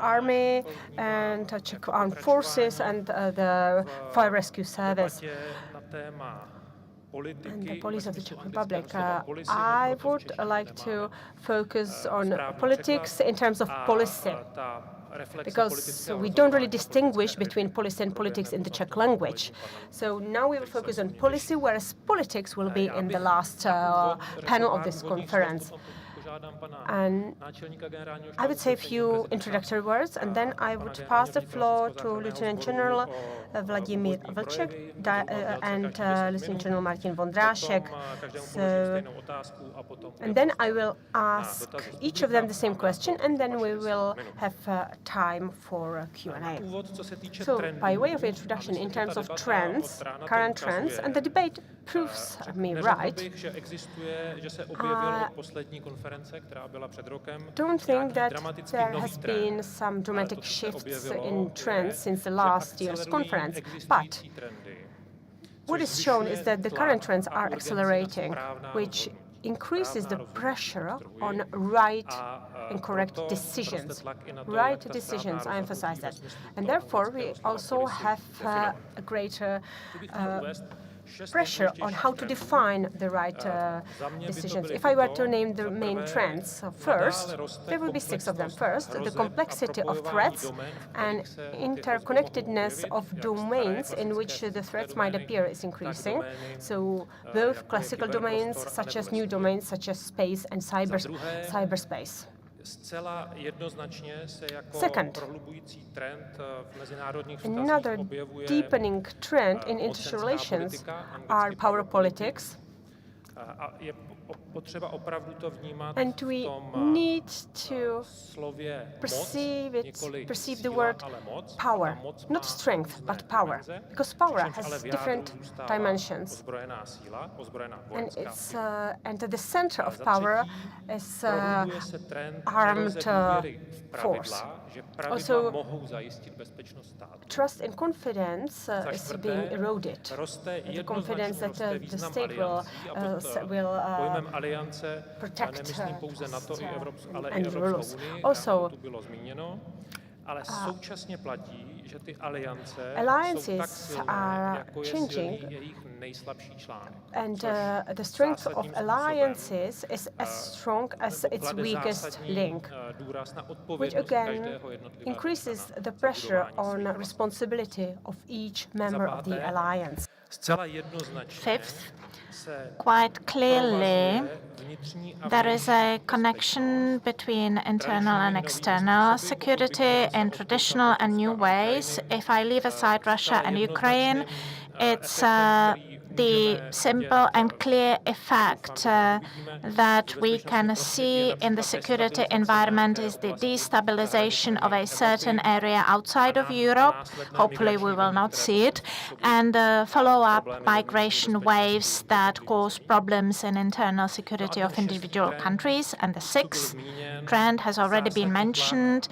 Army and Czech Armed Forces and the Fire Rescue Service and the police of the Czech Republic. I would like to focus on politics in terms of policy, because we don't really distinguish between policy and politics in the Czech language. So now we will focus on policy, whereas politics will be in the last panel of this conference. And I would say a few introductory words, and then I would pass the floor to Lieutenant General Vladimír Vlček and Lieutenant General Martin Vondrášek. And then I will ask each of them the same question, and then we will have time for Q&A. So, by way of introduction, in terms of trends, current trends, and the debate proves me right, don't think that there has been some dramatic shifts in trends since the last year's conference, but what is shown is that the current trends are accelerating, which increases the pressure on right and correct decisions. Right decisions, I emphasize that. And therefore, we also have a greater pressure on how to define the right decisions. If I were to name the main trends, first, there will be 6 of them. First, the complexity of threats and interconnectedness of domains in which the threats might appear is increasing. So both classical domains, such as new domains, such as space and cyberspace. Second, another deepening trend in international relations are power politics. And we need to perceive the word power, not strength, but power, because power has different dimensions. And it's and at the center of power is armed force. Also, trust and confidence is being eroded. The confidence that the state will protect and the rules. Also, alliances are changing, and the strength of alliances is as strong as its weakest link, which again increases the pressure on responsibility of each member of the alliance. Fifth, quite clearly, there is a connection between internal and external security in traditional and new ways. If I leave aside Russia and Ukraine, it's the simple and clear effect that we can see in the security environment is the destabilization of a certain area outside of Europe. Hopefully we will not see it. And follow-up migration waves that cause problems in internal security of individual countries. And the 6th trend has already been mentioned,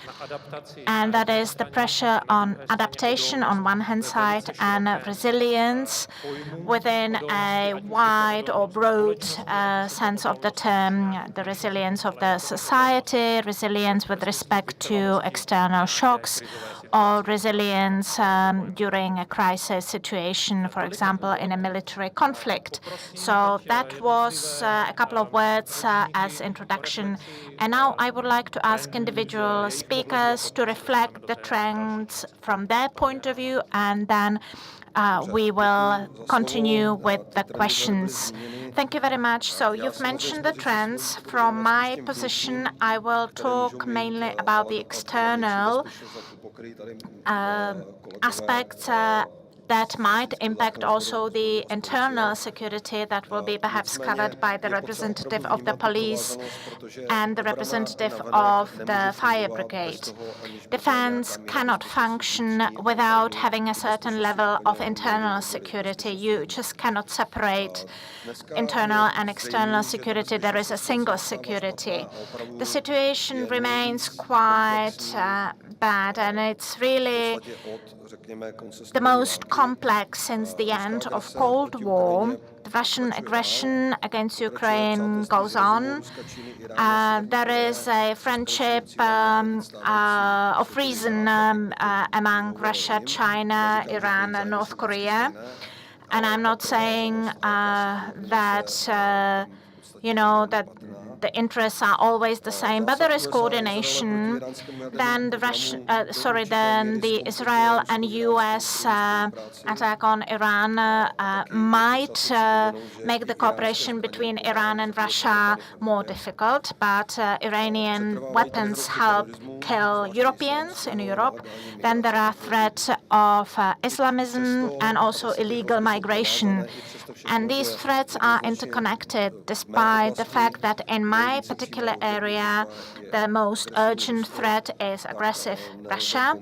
and that is the pressure on adaptation on one hand side and resilience within a wide or broad sense of the term, the resilience of the society, resilience with respect to external shocks, or resilience during a crisis situation, for example, in a military conflict. So that was a couple of words as introduction. And now I would like to ask individual speakers to reflect the trends from their point of view, and then we will continue with the questions. Thank you very much. So you've mentioned the trends. From my position, I will talk mainly about the external aspects that might impact also the internal security that will be perhaps covered by the representative of the police and the representative of the fire brigade. Defense cannot function without having a certain level of internal security. You just cannot separate internal and external security. There is a single security. The situation remains quite bad, and it's really the most complex since the end of Cold War. The Russian aggression against Ukraine goes on. There is a friendship of reason among Russia, China, Iran, and North Korea. And I'm not saying that that the interests are always the same, but there is coordination. Then the Israel and U.S. attack on Iran might make the cooperation between Iran and Russia more difficult, but Iranian weapons help kill Europeans in Europe. Then there are threats of Islamism and also illegal migration. And these threats are interconnected, despite the fact that in my particular area, the most urgent threat is aggressive Russia.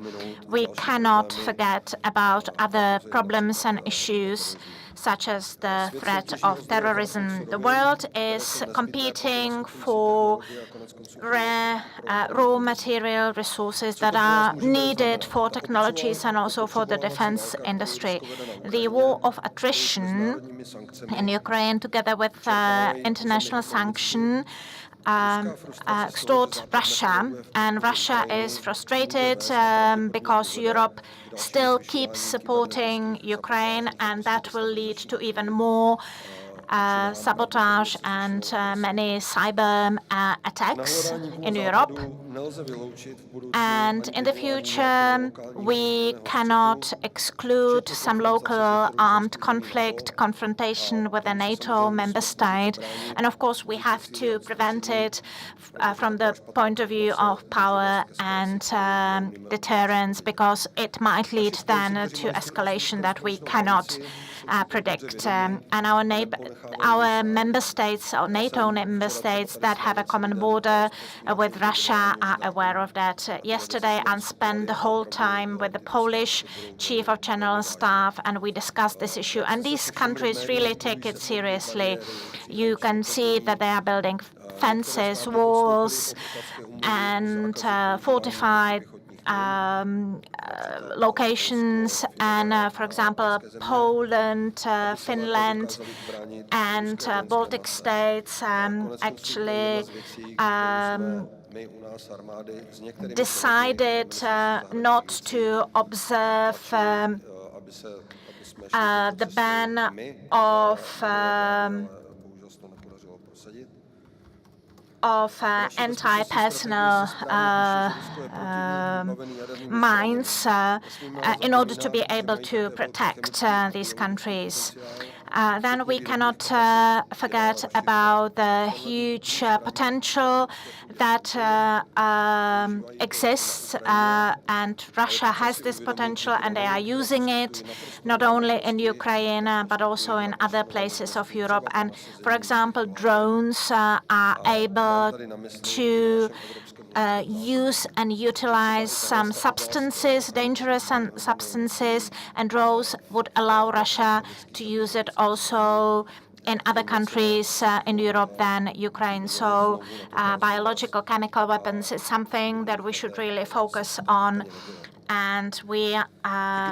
We cannot forget about other problems and issues, such as the threat of terrorism. The world is competing for rare raw material resources that are needed for technologies and also for the defense industry. The war of attrition in Ukraine, together with international sanction, extort Russia, and Russia is frustrated because Europe still keeps supporting Ukraine, and that will lead to even more sabotage and many cyber attacks in Europe. And in the future, we cannot exclude some local armed conflict, confrontation with a NATO member state. And of course, we have to prevent it from the point of view of power and deterrence, because it might lead then to escalation that we cannot predict. And our member states, or NATO member states that have a common border with Russia, are aware of that. Yesterday, I spent the whole time with the Polish Chief of General Staff, and we discussed this issue. And these countries really take it seriously. You can see that they are building fences, walls, and fortified locations, and for example, Poland, Finland, and Baltic states actually decided not to observe the ban of anti-personnel mines in order to be able to protect these countries. Then we cannot forget about the huge potential that exists, and Russia has this potential, and they are using it not only in Ukraine but also in other places of Europe. And for example, drones are able to use and utilize some substances, dangerous substances, and drones would allow Russia to use it also in other countries in Europe than Ukraine. So biological chemical weapons is something that we should really focus on, and we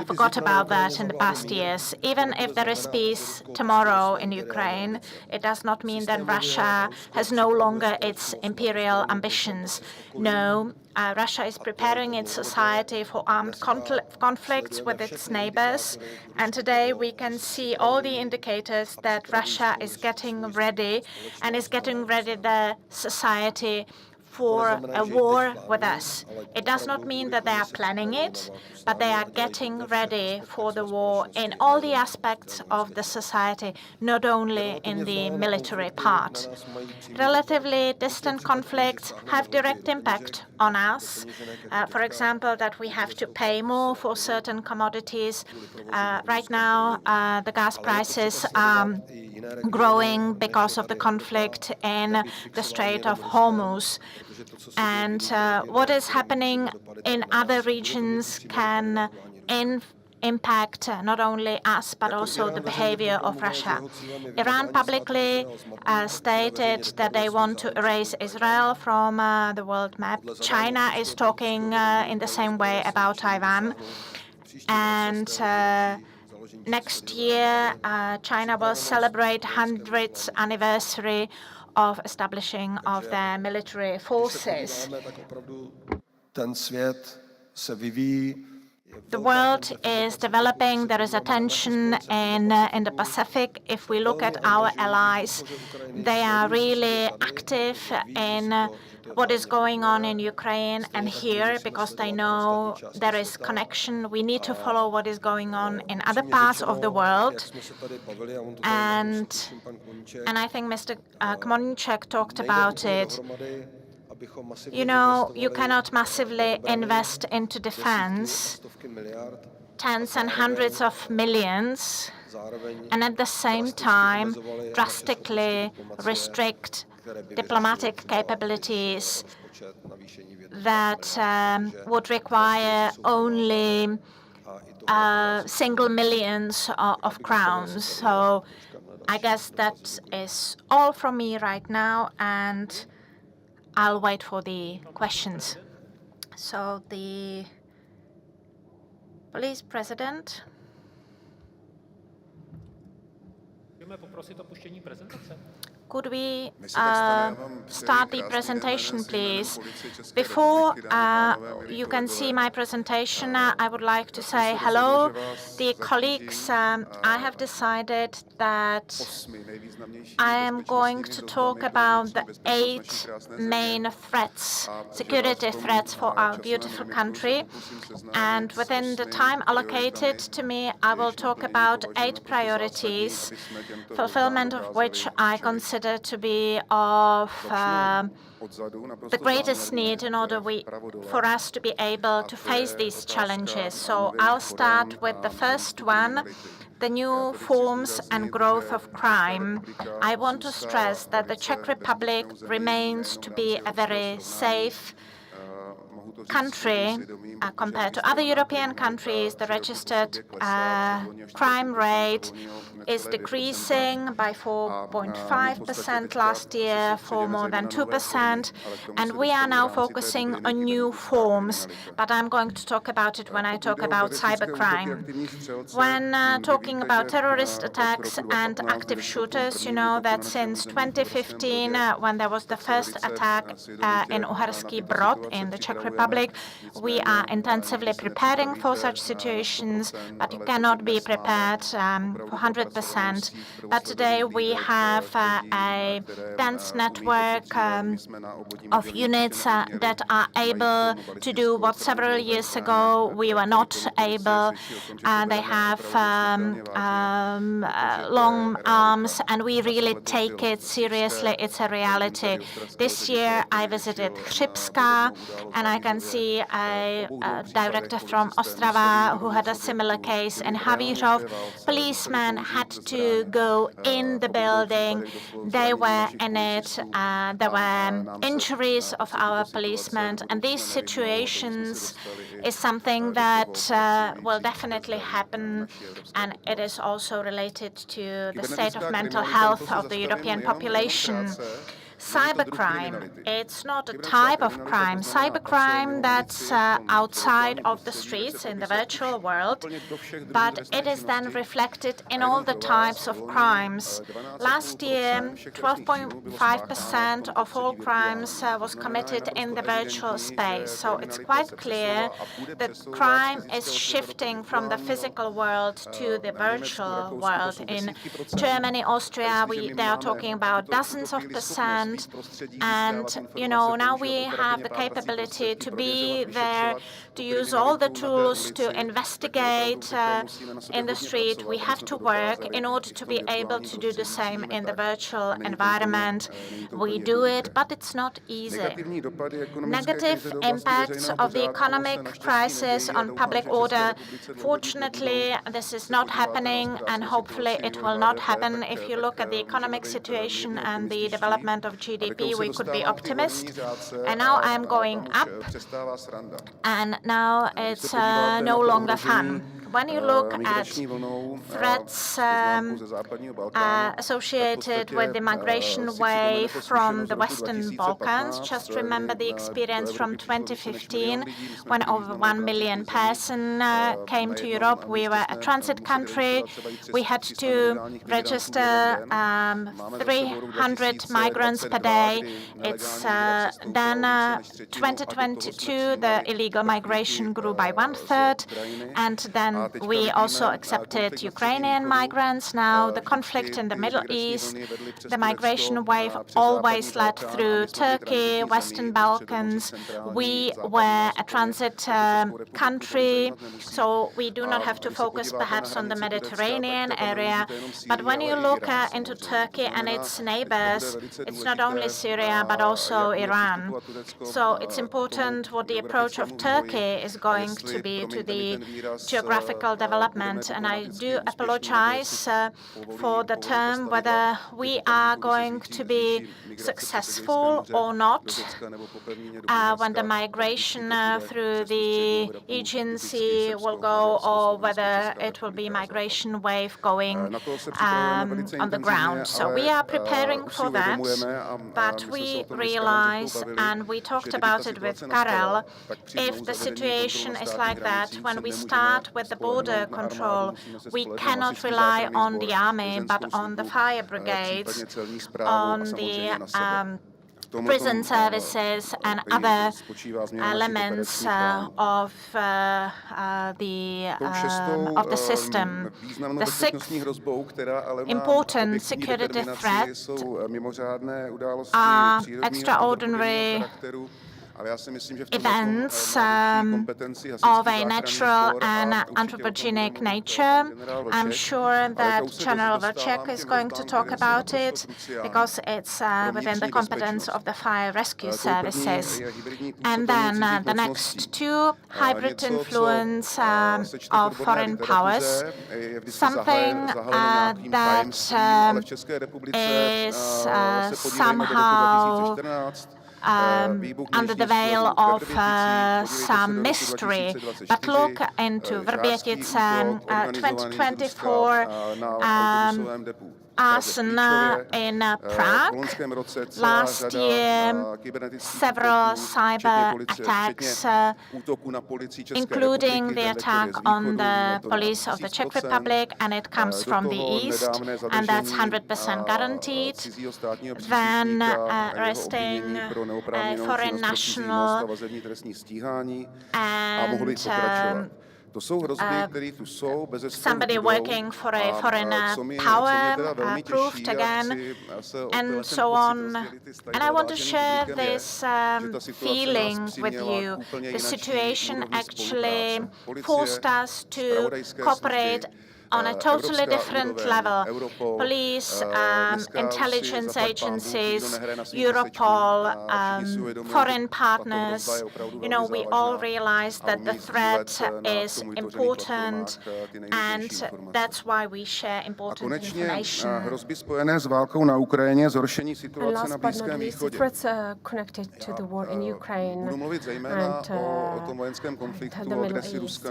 forgot about that in the past years. Even if there is peace tomorrow in Ukraine, it does not mean that Russia has no longer its imperial ambitions. No, Russia is preparing its society for armed conflicts with its neighbors, and today we can see all the indicators that Russia is getting ready, and is getting ready the society for a war with us. It does not mean that they are planning it, but they are getting ready for the war in all the aspects of the society, not only in the military part. Relatively distant conflicts have direct impact on us. For example, that we have to pay more for certain commodities. Right now, the gas prices are growing because of the conflict in the Strait of Hormuz. And what is happening in other regions can impact not only us, but also the behavior of Russia. Iran publicly stated that they want to erase Israel from the world map. China is talking in the same way about Taiwan. And next year, China will celebrate 100th anniversary of establishing of their military forces. The world is developing. There is a tension in the Pacific. If we look at our allies, they are really active in what is going on in Ukraine and here because they know there is connection. We need to follow what is going on in other parts of the world. And I think Mr. Konecký talked about it. You know, you cannot massively invest into defense, tens and hundreds of millions, and at the same time drastically restrict diplomatic capabilities that would require only single millions of crowns. So I guess that is all from me right now, and I'll wait for the questions. So the police president. Could we start the presentation, please? Before you can see my presentation, I would like to say hello, dear colleagues. I have decided that I am going to talk about the 8 main threats, security threats for our beautiful country. And within the time allocated to me, I will talk about 8 priorities, fulfillment of which I consider to be of the greatest need in order for us to be able to face these challenges. So I'll start with the first one, the new forms and growth of crime. I want to stress that the Czech Republic remains to be a very safe country compared to other European countries. The registered crime rate is decreasing by 4.5% last year, for more than 2%, and we are now focusing on new forms, but I'm going to talk about it when I talk about cybercrime. When talking about terrorist attacks and active shooters, you know that since 2015, when there was the first attack in Uherský Brod in the Czech Republic, we are intensively preparing for such situations, but you cannot be prepared for 100%. But today we have a dense network of units that are able to do what several years ago we were not able. They have long arms, and we really take it seriously. It's a reality. This year I visited Řehka, and I can see a director from Ostrava who had a similar case in Havířov. Policemen had to go in the building. They were in it. There were injuries of our policemen, and these situations is something that will definitely happen, and it is also related to the state of mental health of the European population. Cybercrime, it's not a type of crime. Cybercrime that's outside of the streets in the virtual world, but it is then reflected in all the types of crimes. Last year, 12.5% of all crimes was committed in the virtual space. So it's quite clear that crime is shifting from the physical world to the virtual world. In Germany, Austria, they are talking about dozens of percent. And, you know, now we have the capability to be there, to use all the tools to investigate in the street. We have to work in order to be able to do the same in the virtual environment. We do it, but it's not easy. Negative impacts of the economic crisis on public order. Fortunately, this is not happening, and hopefully it will not happen. If you look at the economic situation and the development of GDP, we could be optimistic. And now I'm going up, and now it's no longer fun. when you look at threats associated with the migration wave from the Western Balkans, just remember the experience from 2015 when over 1 million persons came to Europe. We were a transit country. We had to register 300 migrants per day. It's then 2022, the illegal migration grew by 1/3, and then we also accepted Ukrainian migrants. Now the conflict in the Middle East, the migration wave always led through Turkey, Western Balkans. We were a transit country, so we do not have to focus perhaps on the Mediterranean area. But when you look into Turkey and its neighbors, it's not only Syria, but also Iran. So it's important what the approach of Turkey is going to be to the geographical development. And I do apologize for the term, whether we are going to be successful or not when the migration through the Aegean Sea will go, or whether it will be migration wave going on the ground. So we are preparing for that, but we realize, and we talked about it with Karel, if the situation is like that, when we start with the border control, we cannot rely on the army, but on the fire brigades, on the prison services and other elements of the system. The sixth important security threat are extraordinary events of a natural and anthropogenic nature. I'm sure that General Vlček is going to talk about it because it's within the competence of the fire rescue services. And then the next two, hybrid influence of foreign powers, something that is somehow under the veil of some mystery. But look into Vrbětice, 2024 arson in Prague. Last year, several cyber attacks, including the attack on the police of the Czech Republic, and it comes from the east, and that's 100% guaranteed. Then arresting a foreign national and somebody working for a foreign power, proved again, and so on. And I want to share this feeling with you. The situation actually forced us to cooperate on a totally different level. Police, intelligence agencies, Europol, foreign partners, we all realize that the threat is important, and that's why we share important information. And last but not least, the threats connected to the war in Ukraine and the Middle East.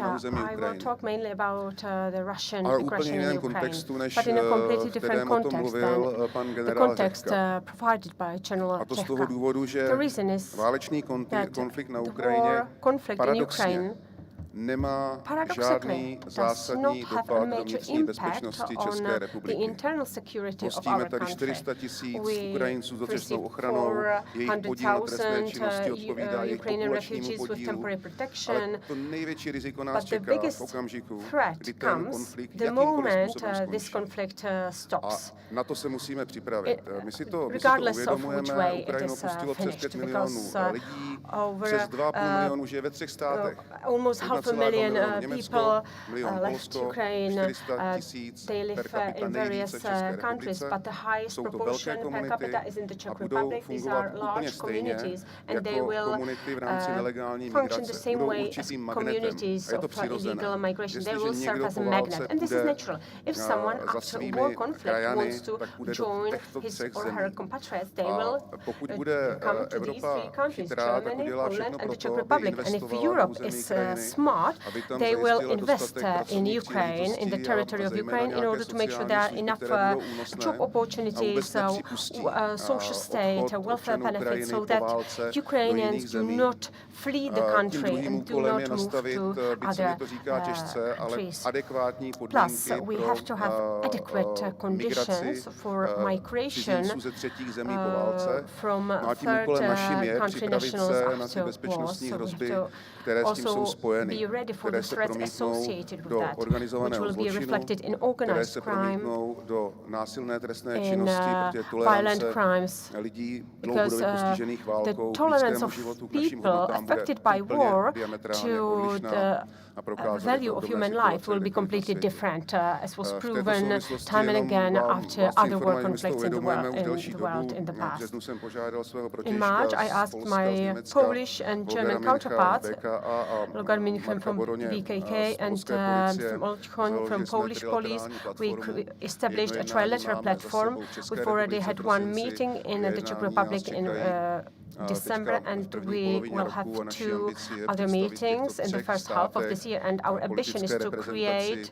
I will talk mainly about the Russian aggression in Ukraine, but in a completely different context than the context provided by General Řehka. The reason is that the war conflict in Ukraine paradoxically does not have a major impact on the internal security of our country. We received 400,000 Ukrainian refugees with temporary protection, but the biggest threat comes the moment this conflict stops, regardless of which way it is finished, because over almost 500,000 people left Ukraine. They live in various countries, but the highest proportion per capita is in the Czech Republic. These are large communities, and they will function the same way as communities of illegal migration. They will serve as a magnet, and this is natural. If someone after a war conflict wants to join his or her compatriots, they will come to these three countries, Germany, Poland, and the Czech Republic. And if Europe is smart, start, they will invest in Ukraine, in the territory of Ukraine, in order to make sure there are enough job opportunities, social state, welfare benefits, so that Ukrainians do not flee the country and do not move to other countries. Plus, we have to have adequate conditions for migration from third country nationals after war. So we have to also be ready for the threats associated with that, which will be reflected in organized crime, in violent crimes, because the tolerance of people affected by war to the value of human life will be completely different, as was proven time and again after other war conflicts in the world in the past. In March, I asked my Polish and German counterparts, Vladimír from VKK and Vlček from Polish police. We established a trilateral platform. We've already had one meeting in the Czech Republic in December, and we will have 2 other meetings in the first half of this year. And our ambition is to create,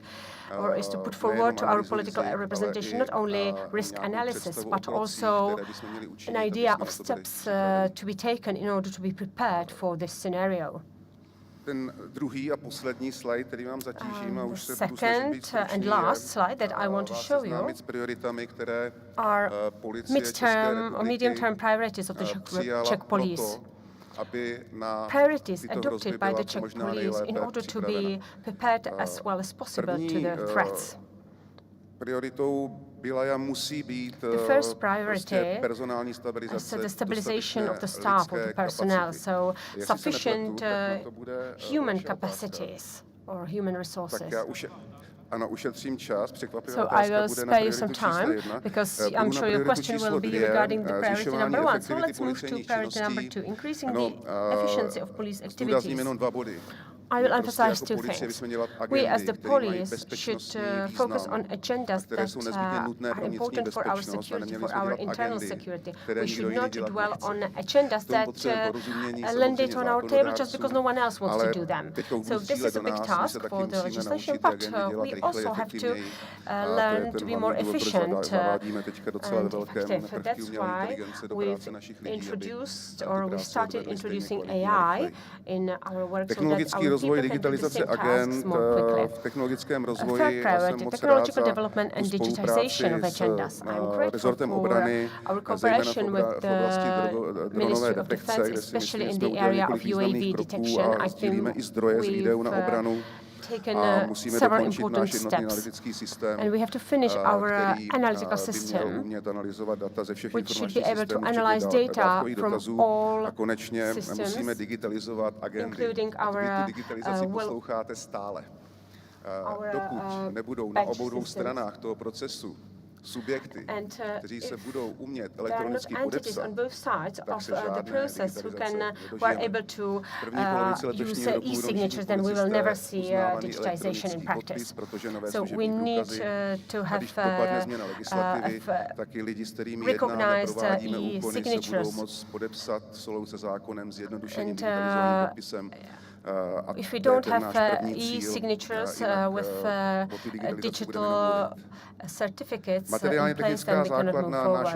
or is to put forward to our political representation not only risk analysis, but also an idea of steps to be taken in order to be prepared for this scenario. Second and last slide that I want to show you are midterm or medium-term priorities of the Czech police. Priorities adopted by the Czech police in order to be prepared as well as possible to the threats. The first priority is the stabilization of the staff, of the personnel, so sufficient human capacities or human resources. So I will spare you some time, because I'm sure your question will be regarding the priority number 1. So let's move to priority number 2, increasing the efficiency of police activities. I will emphasize 2 things. We, as the police, should focus on agendas that are important for our security, for our internal security. We should not dwell on agendas that land it on our table just because no one else wants to do them. So this is a big task for the legislation, but we also have to learn to be more efficient and effective. That's why we've introduced, or we started introducing AI in our work, so that our rozvoj digitalizace agend v technologickém rozvoji. Technological development and digitization of agendas. I'm grateful for our cooperation with the Ministry of Defense, especially in the area of UAV detection. I think we've taken several important steps, and we have to finish our analytical system, which should be able to analyze data from all systems, including our nebudou na obou stranách toho procesu subjekty, kteří se budou umět elektronicky podepsat, tak se žádné digitalizace nedožijeme. První polovici letošního roku e-signatures, then we will never see digitization in practice. So we need to have taky lidi, s kterými jednáme, provádíme úkony, se budou moct podepsat v souladu se zákonem zjednodušeným digitalizovaným podpisem. If we don't have e-signatures with digital certificates in place, then we cannot move forward.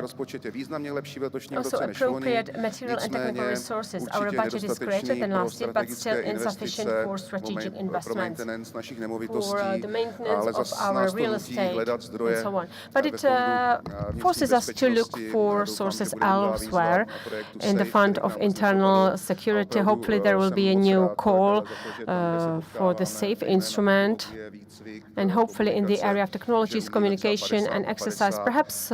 Also, appropriate material and technical resources. Our budget is greater than last year, but still insufficient for strategic investments, for the maintenance of our real estate, and so on. But it forces us to look for sources elsewhere in the Fund of Internal Security. Hopefully, there will be a new call for the SAFE instrument, and hopefully in the area of technologies, communication and exercise, perhaps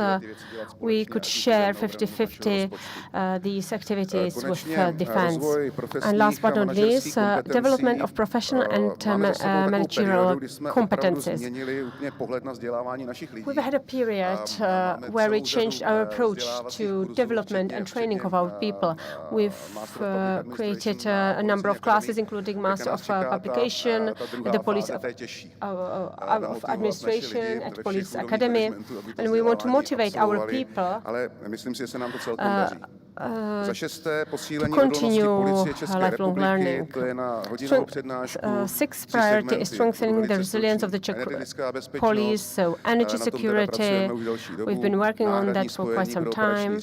we could share 50-50 these activities with defense. And last but not least, development of professional and managerial competences. We've had a period where we changed our approach to development and training of our people. We've created a number of classes, including Master of Publication, the Police of Administration at Police Academy, and we want to motivate our people continue lifelong learning. Sixth priority is strengthening the resilience of the Czech police, so energy security. We've been working on that for quite some time.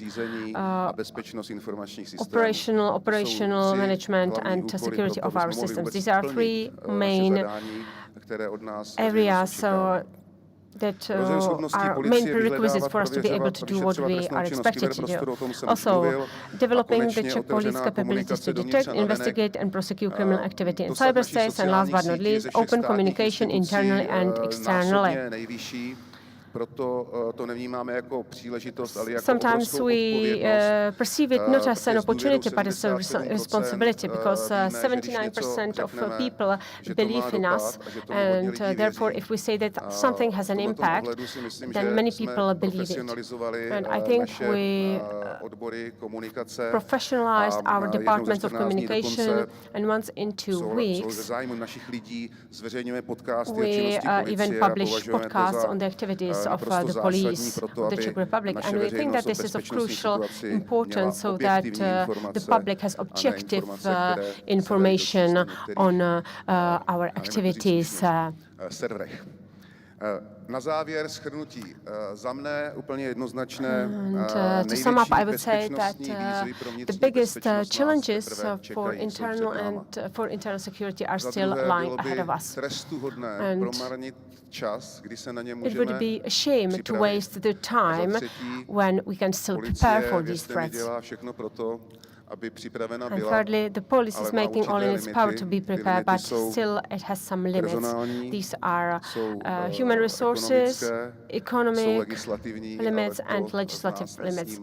Operational management and security of our systems. These are three main areas that are main prerequisites for us to be able to do what we are expected to do. Also, developing the Czech police capabilities to detect, investigate and prosecute criminal activity in cyberspace, and last but not least, open communication internally and externally. Sometimes we perceive it not as an opportunity, but as a responsibility, because 79% of people believe in us, and therefore, if we say that something has an impact, then many people believe it. And I think we professionalized our departments of communication, and once in 2 weeks, we even publish podcasts on the activities of the police of the Czech Republic, and we think that this is of crucial importance so that the public has objective information on our activities. Na závěr shrnutí za mne úplně jednoznačné. To sum up, I would say that the biggest challenges for internal security are still lying ahead of us. And it would be a shame to waste the time when we can still prepare for these threats. And thirdly, the police is making all in its power to be prepared, but still it has some limits. These are human resources, economic limits, and legislative limits.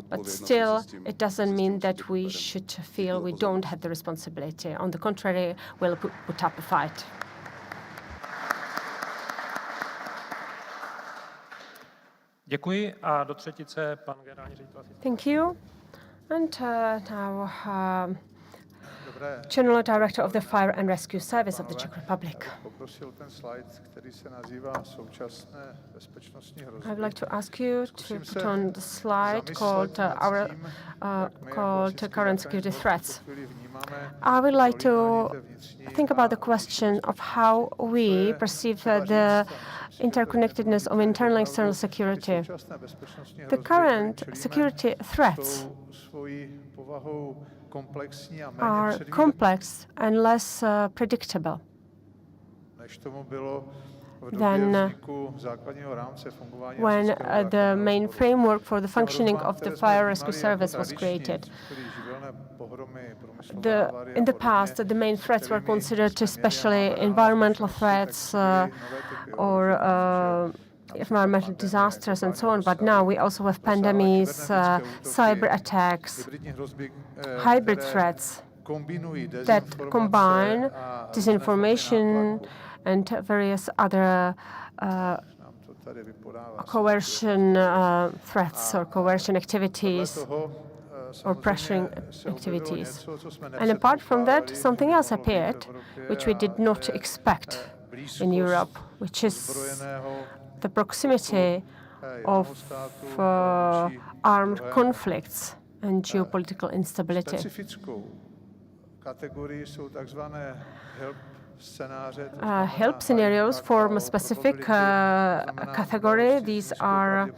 But still, it doesn't mean that we should feel we don't have the responsibility. On the contrary, we'll put up a fight. Děkuji a do třetice pan generální ředitel. Thank you. And now, General Director of the Fire and Rescue Service of the Czech Republic. I would like to ask you to put on the slide called Current Security Threats. I would like to think about the question of how we perceive the interconnectedness of internal and external security. The current security threats are complex and less predictable than when the main framework for the functioning of the fire rescue service was created. In the past, the main threats were considered especially environmental threats or environmental disasters and so on, but now we also have pandemics, cyber attacks, hybrid threats that combine disinformation and various other coercion threats or coercion activities or pressuring activities. And apart from that, something else appeared, which we did not expect in Europe, which is the proximity of armed conflicts and geopolitical instability. Help scenarios form a specific category. These are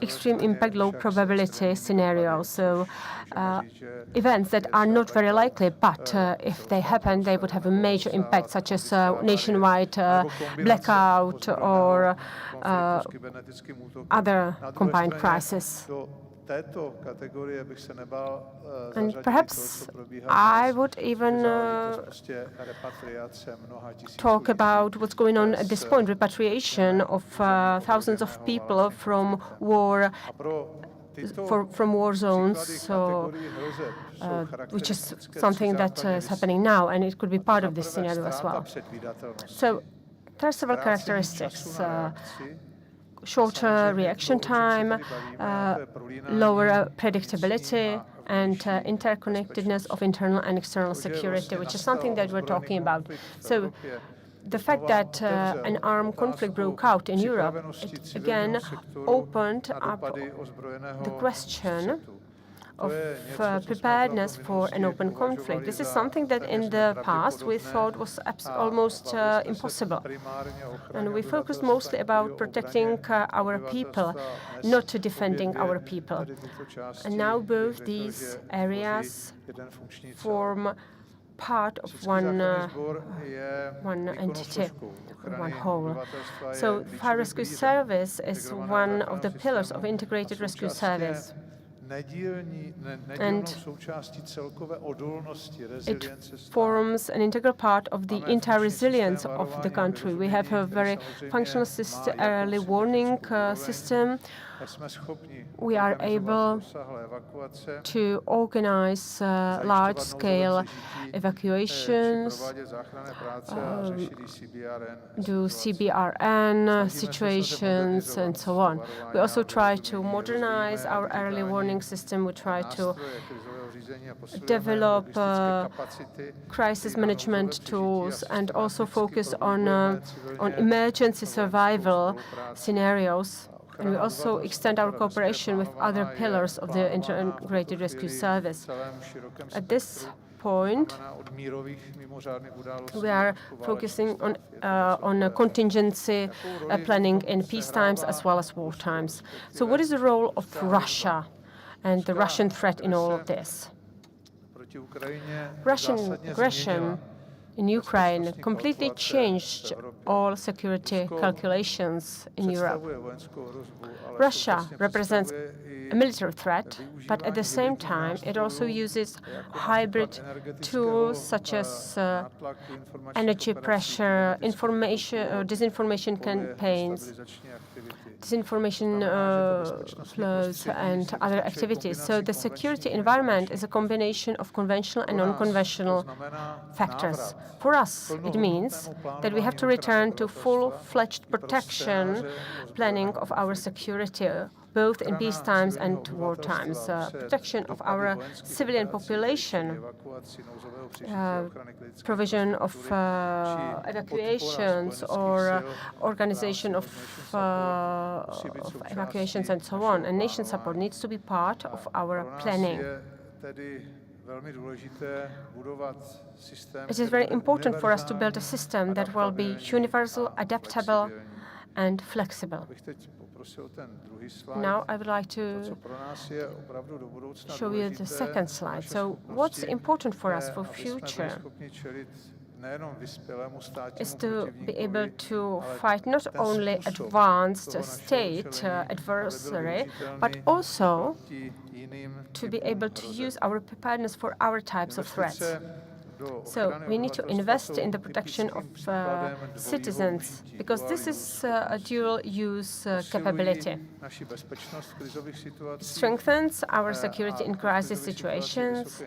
extreme impact, low probability scenarios. So events that are not very likely, but if they happen, they would have a major impact, such as nationwide blackout or other combined crisis. And perhaps I would even talk about what's going on at this point, repatriation of thousands of people from war zones, so, which is something that is happening now, and it could be part of this scenario as well. So there are several characteristics. Shorter reaction time, lower predictability, and interconnectedness of internal and external security, which is something that we're talking about. So the fact that an armed conflict broke out in Europe, it again opened up the question of preparedness for an open conflict. This is something that in the past we thought was almost impossible. And we focused mostly about protecting our people, not defending our people. And now both these areas form part of one entity, one whole. So Fire Rescue Service is one of the pillars of integrated rescue service. And it forms an integral part of the entire resilience of the country. We have a very functional early warning system. We are able to organize large-scale evacuations, do CBRN situations, and so on. We also try to modernize our early warning system. We try to develop crisis management tools and also focus on emergency survival scenarios. And we also extend our cooperation with other pillars of the integrated rescue service. At this point, we are focusing on contingency planning in peace times as well as war times. So what is the role of Russia and the Russian threat in all of this? Russian aggression in Ukraine completely changed all security calculations in Europe. Russia represents a military threat, but at the same time, it also uses hybrid tools such as energy pressure, disinformation campaigns, disinformation flows, and other activities. So the security environment is a combination of conventional and non-conventional factors. For us, it means that we have to return to full-fledged protection planning of our security, both in peace times and war times. Protection of our civilian population, provision of evacuations or organization of evacuations and so on. And nation support needs to be part of our planning. It is very important for us to build a system that will be universal, adaptable, and flexible. Now I would like to show you the second slide. So what's important for us for future is to be able to fight not only advanced state adversary, but also to be able to use our preparedness for our types of threats. So we need to invest in the protection of citizens, because this is a dual-use capability. It strengthens our security in crisis situations,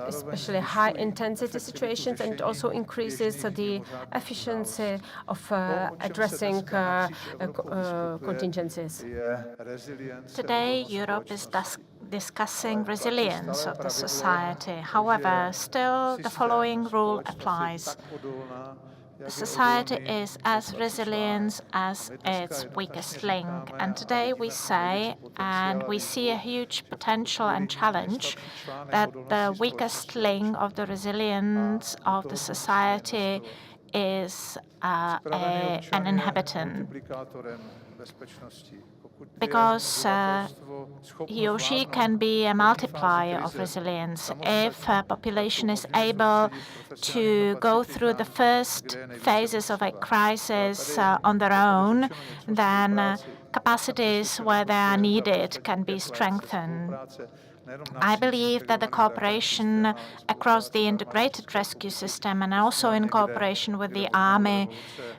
especially high-intensity situations, and it also increases the efficiency of addressing contingencies. Today, Europe is discussing resilience of the society. However, still the following rule applies. The society is as resilient as its weakest link. And today we say, and we see a huge potential and challenge, that the weakest link of the resilience of the society is an inhabitant. Because he or she can be a multiplier of resilience. If a population is able to go through the first phases of a crisis on their own, then capacities where they are needed can be strengthened. I believe that the cooperation across the integrated rescue system and also in cooperation with the army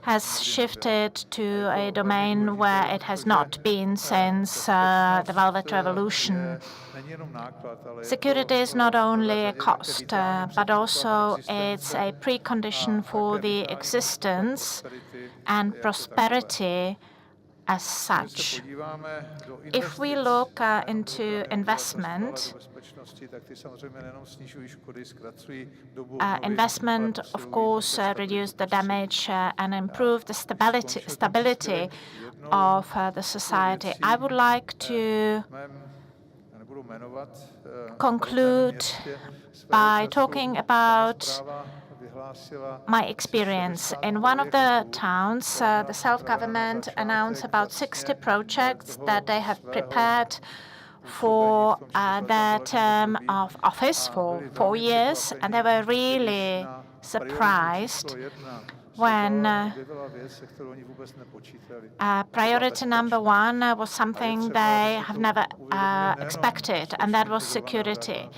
has shifted to a domain where it has not been since the Velvet Revolution. Security is not only a cost, but also it's a precondition for the existence and prosperity as such. If we look into investment, investment, of course, reduce the damage and improve the stability of the society. I would like to conclude by talking about my experience. In one of the towns, the self-government announced about 60 projects that they have prepared for their term of office for 4 years, and they were really surprised when priority number one was something they have never expected, and that was security.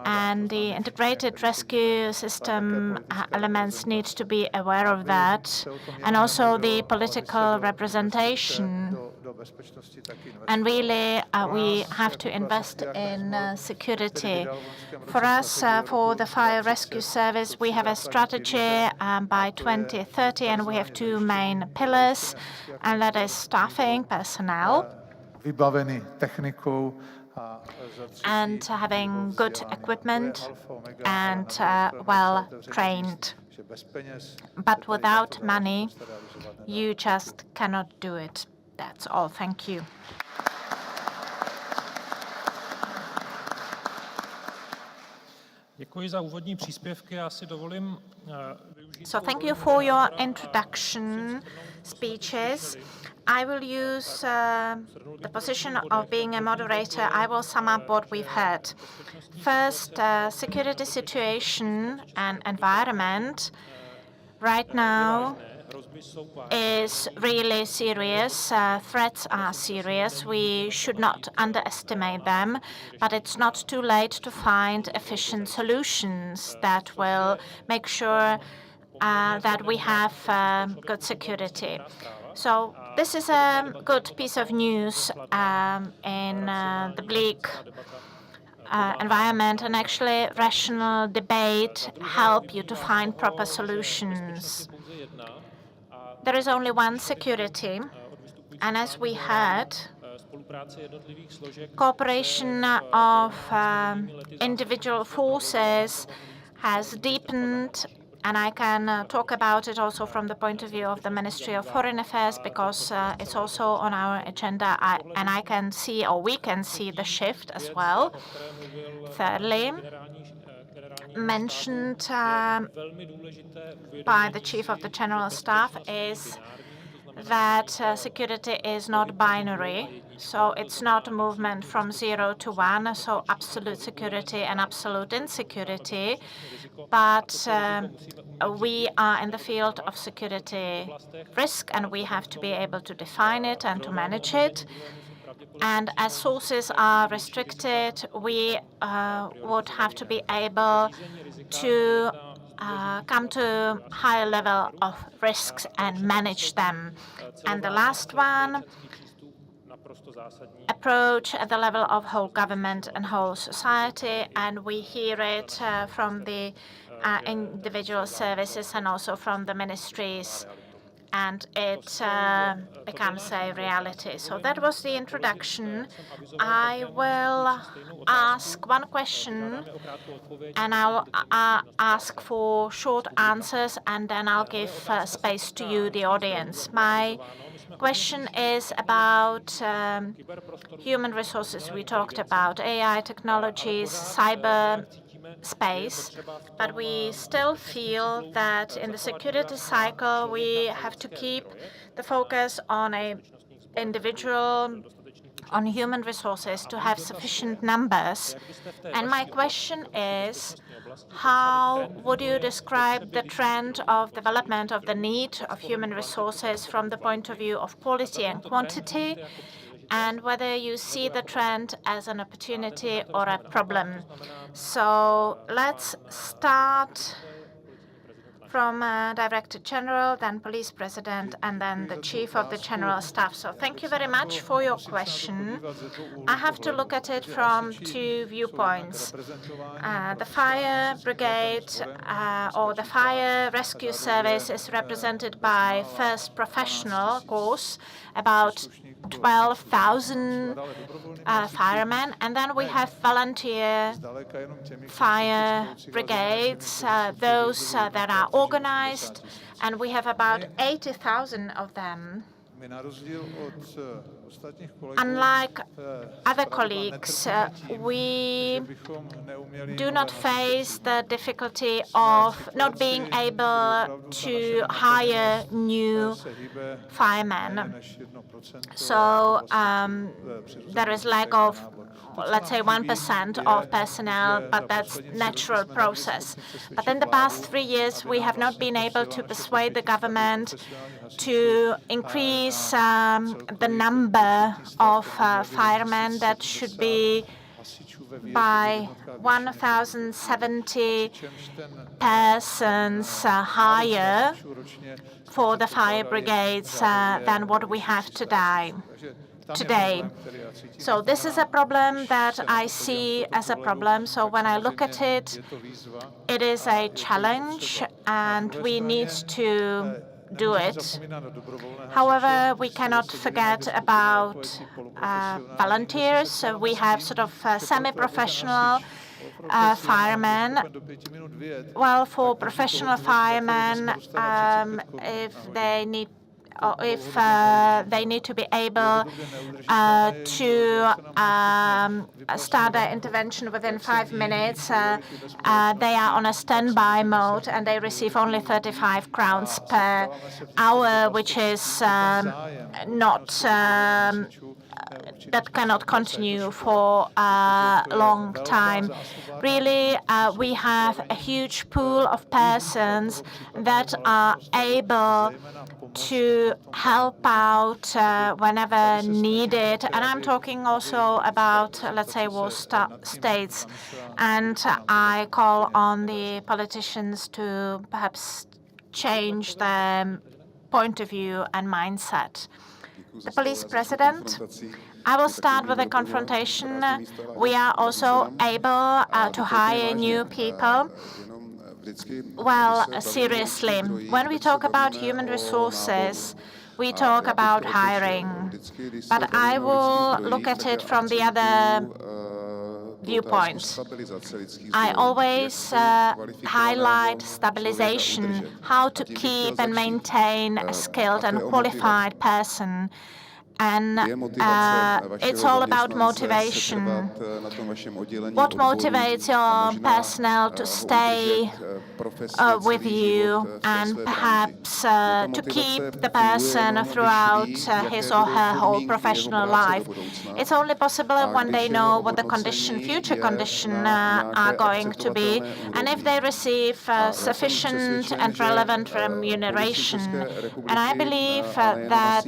And the integrated rescue system elements need to be aware of that, and also the political representation. And really, we have to invest in security. For us, for the fire rescue service, we have a strategy by 2030, and we have 2 main pillars, and that is staffing, personnel, and having good equipment and well trained. But without money, you just cannot do it. That's all. Thank you. Děkuji za úvodní příspěvky. Já si dovolím využít. So thank you for your introduction speeches. I will use the position of being a moderator. I will sum up what we've heard. First, security situation and environment right now is really serious. Threats are serious. We should not underestimate them, but it's not too late to find efficient solutions that will make sure that we have good security. So this is a good piece of news in the bleak environment, and actually rational debate help you to find proper solutions. There is only one security, and as we heard, cooperation of individual forces has deepened, and I can talk about it also from the point of view of the Ministry of Foreign Affairs, because it's also on our agenda, and I can see, or we can see, the shift as well. Thirdly, mentioned by the Chief of the General Staff is that security is not binary. So it's not a movement from 0 to 1, so absolute security and absolute insecurity, but we are in the field of security risk, and we have to be able to define it and to manage it. And as sources are restricted, we would have to be able to come to higher level of risks and manage them. And the last one, approach at the level of whole government and whole society, and we hear it from the individual services and also from the ministries, and it becomes a reality. So that was the introduction. I will ask one question, and I'll ask for short answers, and then I'll give space to you, the audience. My question is about human resources. We talked about AI technologies, cyber space, but we still feel that in the security cycle we have to keep the focus on a individual, on human resources, to have sufficient numbers. And my question is, how would you describe the trend of development of the need of human resources from the point of view of quality and quantity, and whether you see the trend as an opportunity or a problem? So let's start from Director General, then Police President, and then the Chief of the General Staff. So thank you very much for your question. I have to look at it from two viewpoints. The fire brigade or the fire rescue service is represented by first professional course, about 12,000 firemen, and then we have volunteer fire brigades, those that are organized, and we have about 80,000 of them. Unlike other colleagues, we do not face the difficulty of not being able to hire new firemen. So there is lack of, let's say, 1% of personnel, but that's natural process. But in the past 3 years, we have not been able to persuade the government to increase the number of firemen that should be by 1,070 persons higher for the fire brigades than what we have today. So this is a problem that I see as a problem. So when I look at it, it is a challenge and we need to do it. However, we cannot forget about volunteers. So we have sort of semi-professional firemen. Well, for professional firemen, if they need to be able to start their intervention within 5 minutes, they are on a standby mode and they receive only 35 crowns per hour, which is that cannot continue for a long time. Really, we have a huge pool of persons that are able to help out whenever needed. And I'm talking also about, let's say, war states. And I call on the politicians to perhaps change their point of view and mindset. The police president, I will start with a confrontation. We are also able to hire new people. Well, seriously, when we talk about human resources, we talk about hiring. But I will look at it from the other viewpoint. I always highlight stabilization, how to keep and maintain a skilled and qualified person. And it's all about motivation. What motivates your personnel to stay with you and perhaps to keep the person throughout his or her whole professional life? It's only possible when they know what the future conditions are going to be, and if they receive sufficient and relevant remuneration. And I believe that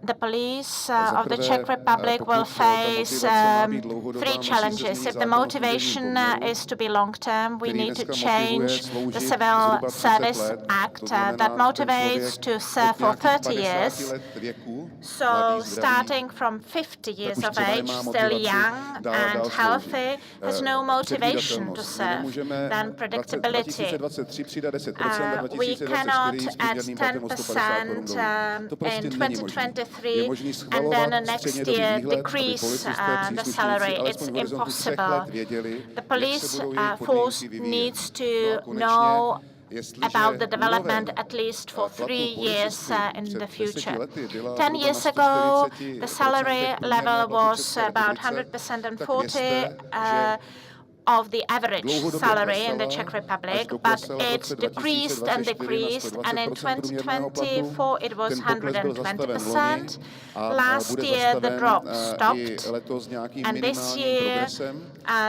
the police of the Czech Republic will face 3 challenges. If the motivation is to be long-term, we need to change the Civil Service Act that motivates to serve for 30 years. So starting from 50 years of age, still young and healthy, has no motivation to serve. Then predictability. We cannot add 10% in 2023 and then next year decrease the salary. It's impossible. The police force needs to know about the development at least for 3 years in the future. 10 years ago, the salary level was about 140 of the average salary in the Czech Republic, but it decreased and decreased, and in 2024 it was 120%. Last year the drop stopped, and this year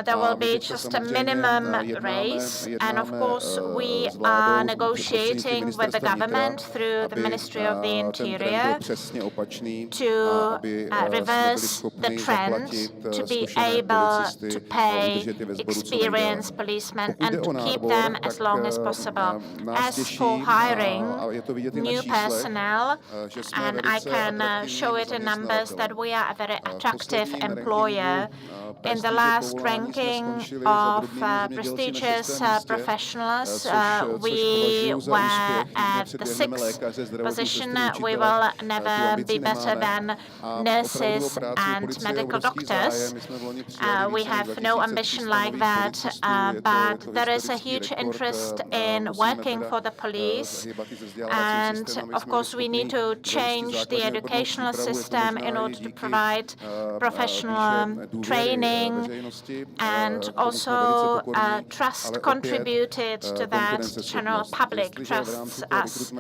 there will be just a minimum raise, and of course we are negotiating with the government through the Ministry of the Interior to reverse the trend, to be able to pay experienced policemen and to keep them as long as possible. As for hiring new personnel, and I can show it in numbers that we are a very attractive employer. In the last ranking of prestigious professionals, we were at the 6th position. We will never be better than nurses and medical doctors. We have no ambition like that, but there is a huge interest in working for the police. And of course, we need to change the educational system in order to provide professional training, and also trust contributed to that. The general public trusts us.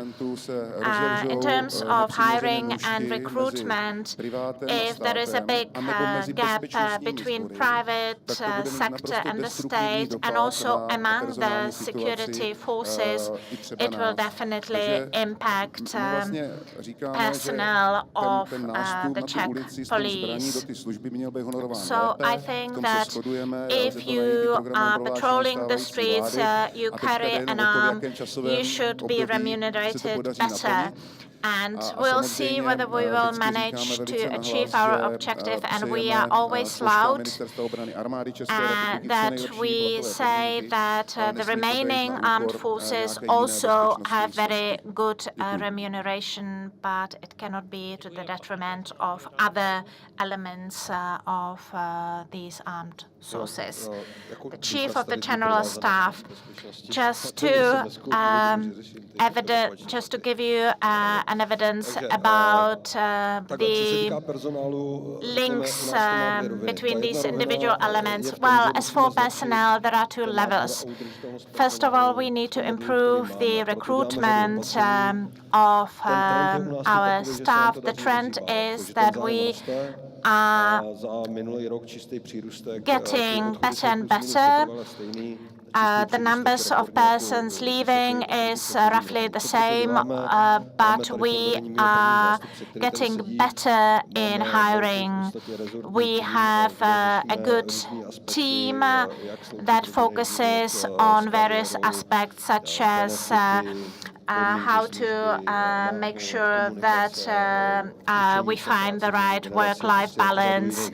In terms of hiring and recruitment, if there is a big gap between private sector and the state, and also among the security forces, it will definitely impact personnel of the Czech police. So I think that if you are patrolling the streets, you carry an arm, you should be remunerated better. And we'll see whether we will manage to achieve our objective. And we are always loud that we say that the remaining armed forces also have very good remuneration, but it cannot be to the detriment of other elements of these armed sources. The Chief of the General Staff, just to give you an evidence about the links between these individual elements. Well, as for personnel, there are two levels. First of all, we need to improve the recruitment of our staff. The trend is that we are getting better and better. The numbers of persons leaving is roughly the same, but we are getting better in hiring. We have a good team that focuses on various aspects, such as how to make sure that we find the right work-life balance,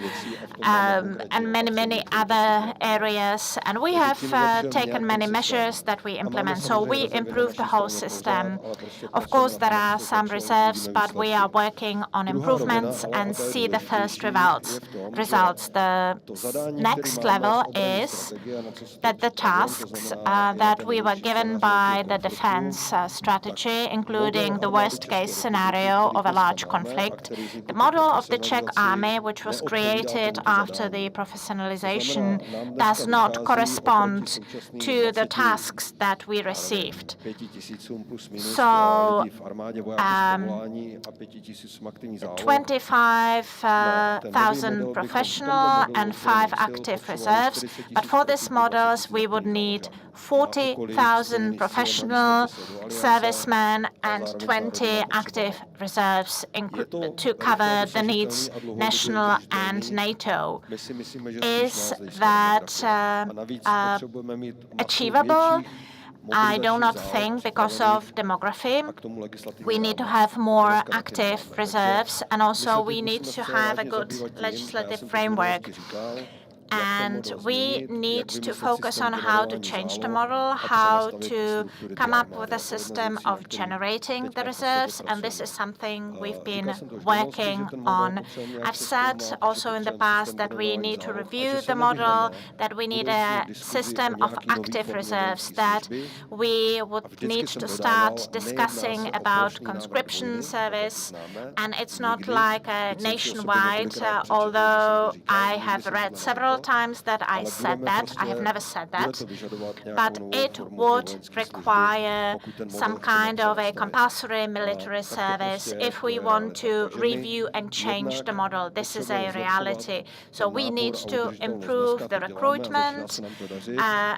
and many other areas. And we have taken many measures that we implement. So we improve the whole system. Of course, there are some reserves, but we are working on improvements and see the first results. The next level is that the tasks that we were given by the defense strategy, including the worst-case scenario of a large conflict, the model of the Czech army, which was created after the professionalization, does not correspond to the tasks that we received. So 25,000 professional and 5 active reserves, but for these models we would need 40,000 professional servicemen and 20 active reserves to cover the needs national and NATO. Is that achievable? I do not think, because of demography. We need to have more active reserves, and also we need to have a good legislative framework. And we need to focus on how to change the model, how to come up with a system of generating the reserves, and this is something we've been working on. I've said also in the past that we need to review the model, that we need a system of active reserves, that we would need to start discussing about conscription service. And it's not like a nationwide, although I have read several times that I said that. I have never said that. But it would require some kind of a compulsory military service if we want to review and change the model. This is a reality. So we need to improve the recruitment,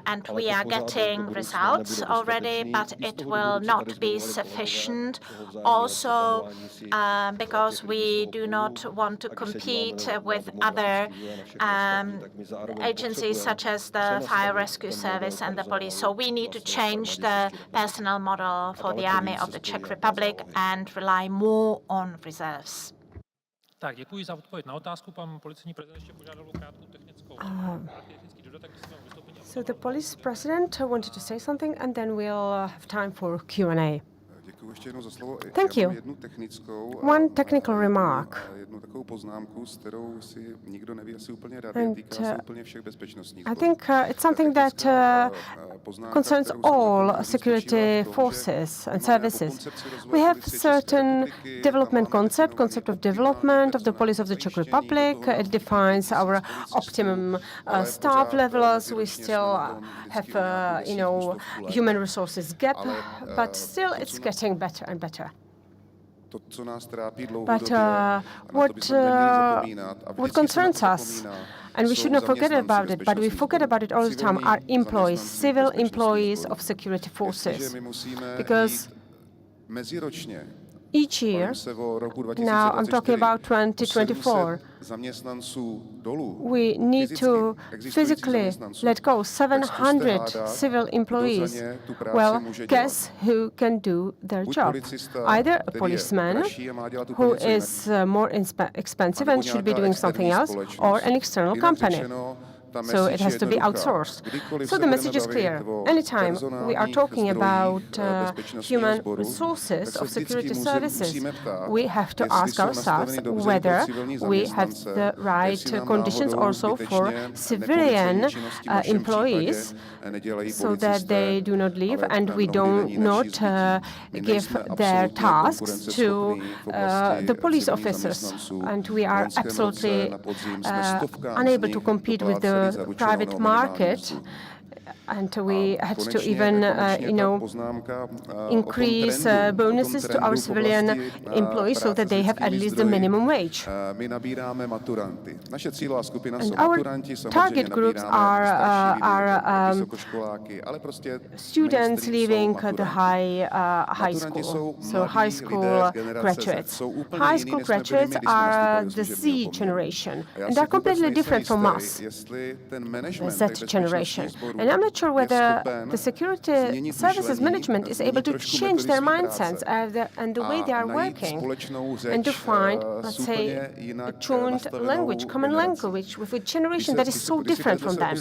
and we are getting results already, but it will not be sufficient. Also, because we do not want to compete with other agencies such as the fire rescue service and the police. So we need to change the personnel model for the army of the Czech Republic and rely more on reserves. Tak, děkuji za odpověď na otázku. Pan policejní prezident ještě požádal o krátkou technický dodatek k svému vystoupení. So the police president wanted to say something, and then we'll have time for Q&A. Thank you. One technical remark. And I think it's something that concerns all security forces and services. We have certain development concept of development of the police of the Czech Republic. It defines our optimum staff levels. We still have, human resources gap, but still it's getting better and better. But what concerns us, and we should not forget about it, but we forget about it all the time, are employees, civil employees of security forces. Because each year, now I'm talking about 2024, we need to physically let go 700 civil employees. Well, guess who can do their job? Either a policeman, who is more expensive and should be doing something else, or an external company. So it has to be outsourced. So the message is clear. Anytime we are talking about human resources of security services, we have to ask ourselves whether we have the right conditions also for civilian employees, so that they do not leave and we do not give their tasks to the police officers. And we are absolutely unable to compete with the private market, and we had to even, increase bonuses to our civilian employees so that they have at least the minimum wage. And our target groups are students leaving the high school, so high school graduates. High school graduates are the Z generation, and they're completely different from us, the Z generation. And I'm not sure whether the security services management is able to change their mindsets and the way they are working, and to find, let's say, a tuned language, common language with a generation that is so different from them.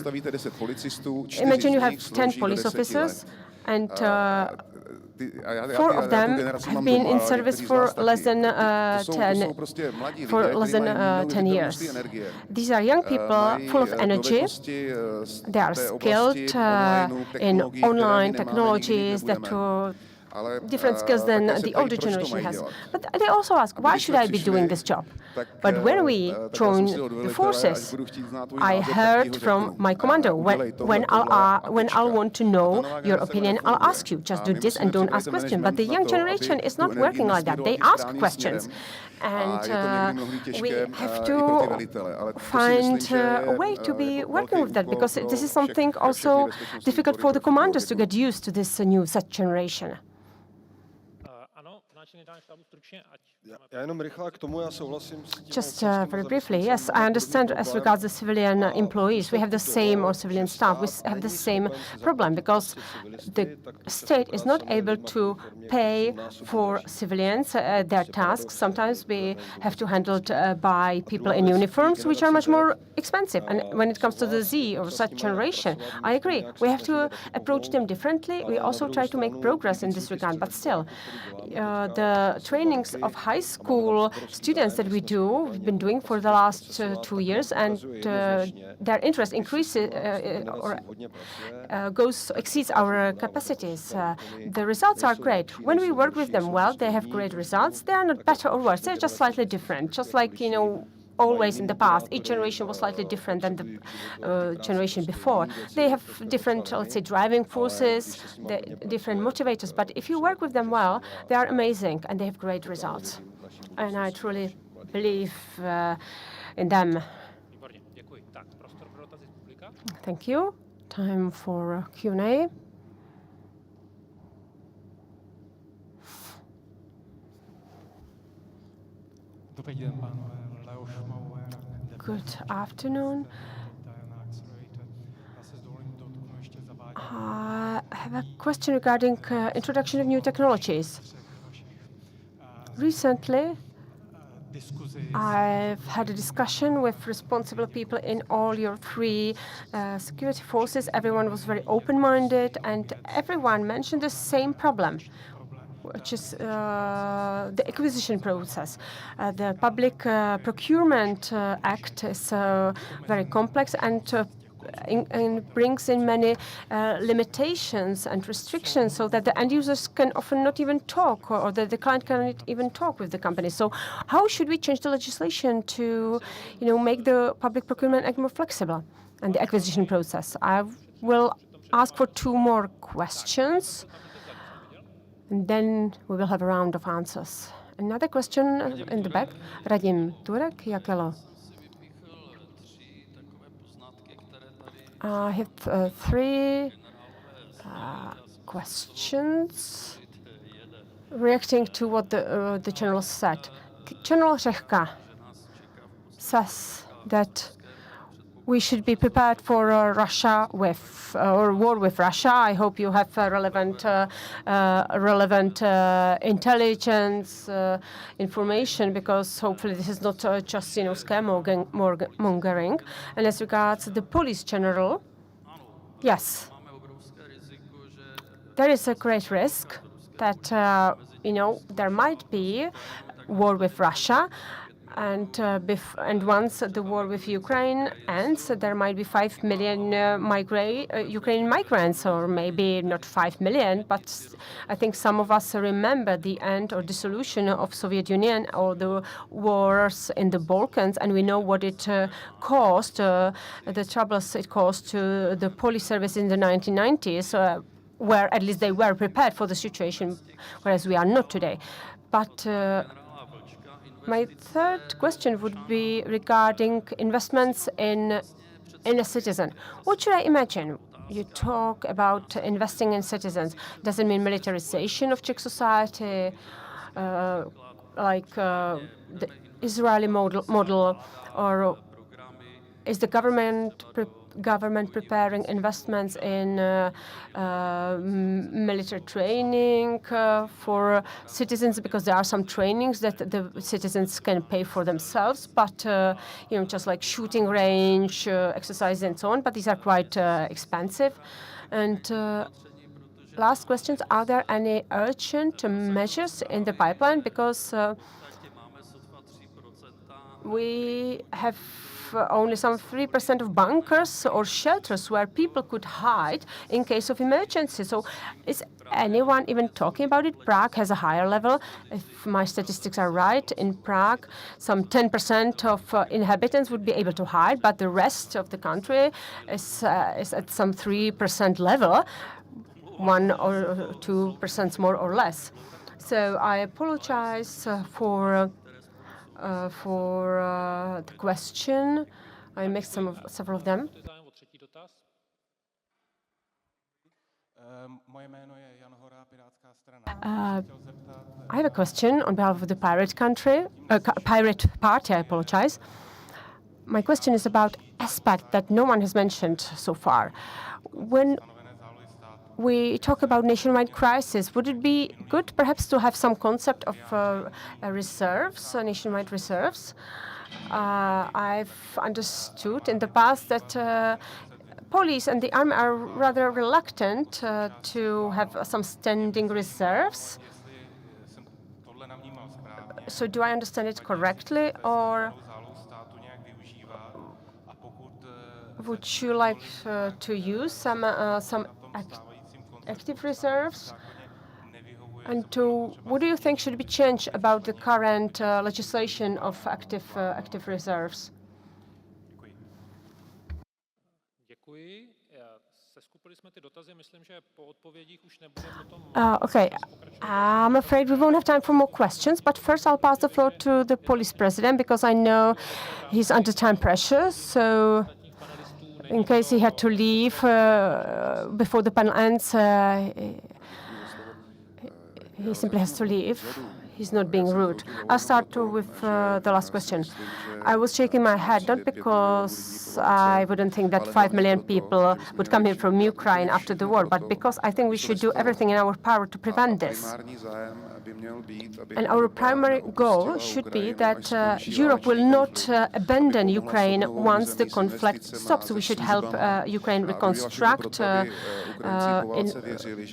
Imagine you have 10 police officers, and 4 of them have been in service for less than 10 years. These are young people full of energy. They are skilled in online technologies that different skills than the older generation has. But they also ask, why should I be doing this job? But when we join the forces, I heard from my commander, when I'll want to know your opinion, I'll ask you. Just do this and don't ask questions. But the young generation is not working like that. They ask questions. And we have to find a way to be working with that, because this is something also difficult for the commanders to get used to this new Z generation. Just very briefly, yes, I understand as regards the civilian employees, we have the same, or civilian staff, we have the same problem, because the state is not able to pay for civilians their tasks. Sometimes we have to handle it by people in uniforms, which are much more expensive. And when it comes to the Z or such generation, I agree. We have to approach them differently. We also try to make progress in this regard, but still, the trainings of high school students that we've been doing for the last 2 years, and their interest increases exceeds our capacities. The results are great. When we work with them well, they have great results. They are not better or worse. They're just slightly different. Just like, always in the past, each generation was slightly different than the generation before. They have different, let's say, driving forces, different motivators. But if you work with them well, they are amazing and they have great results. And I truly believe in them. Thank you. Time for Q&A. Good afternoon. I have a question regarding introduction of new technologies. Recently, I've had a discussion with responsible people in all your three security forces. Everyone was very open-minded, and everyone mentioned the same problem, which is the acquisition process. The Public Procurement Act is very complex and brings in many limitations and restrictions, so that the end users can often not even talk, or that the client cannot even talk with the company. So how should we change the legislation to, make the public procurement act more flexible and the acquisition process? I will ask for 2 more questions, and then we will have a round of answers. Another question in the back. Radim Turek, Jakelo. I have 3 questions reacting to what the general said. General Řehka says that we should be prepared for Russia or war with Russia. I hope you have relevant intelligence information, because hopefully this is not just scaremongering. And as regards the police general, yes, there is a great risk that there might be war with Russia. And once the war with Ukraine ends, there might be 5 million Ukrainian migrants, or maybe not 5 million, but I think some of us remember the end or dissolution of Soviet Union or the wars in the Balkans, and we know what it caused, the troubles it caused to the police service in the 1990s, where at least they were prepared for the situation, whereas we are not today. But my third question would be regarding investments in a citizen. What should I imagine? You talk about investing in citizens. Does it mean militarization of Czech society, like the Israeli model, or is the government preparing investments in military training for citizens? Because there are some trainings that the citizens can pay for themselves, but just like shooting range, exercise and so on, but these are quite expensive. And last questions, are there any urgent measures in the pipeline? Because we have only some 3% of bunkers or shelters where people could hide in case of emergency. So is anyone even talking about it? Prague has a higher level. If my statistics are right, in Prague, some 10% of inhabitants would be able to hide, but the rest of the country is at some 3% level, 1 or 2% more or less. So I apologize for the question. I mixed several of them. I have a question on behalf of the Pirate Party. I apologize. My question is about aspect that no one has mentioned so far. When we talk about nationwide crisis, would it be good perhaps to have some concept of reserves, nationwide reserves? I've understood in the past that police and the army are rather reluctant to have some standing reserves. So do I understand it correctly, or would you like to use some active reserves? And what do you think should be changed about the current legislation of active reserves? Okay, I'm afraid we won't have time for more questions, but first I'll pass the floor to the police president, because I know he's under time pressure. So in case he had to leave before the panel ends, he simply has to leave. he's not being rude. I'll start with the last question. I was shaking my head, not because I wouldn't think that 5 million people would come here from Ukraine after the war, but because I think we should do everything in our power to prevent this. And our primary goal should be that Europe will not abandon Ukraine once the conflict stops. We should help Ukraine reconstruct,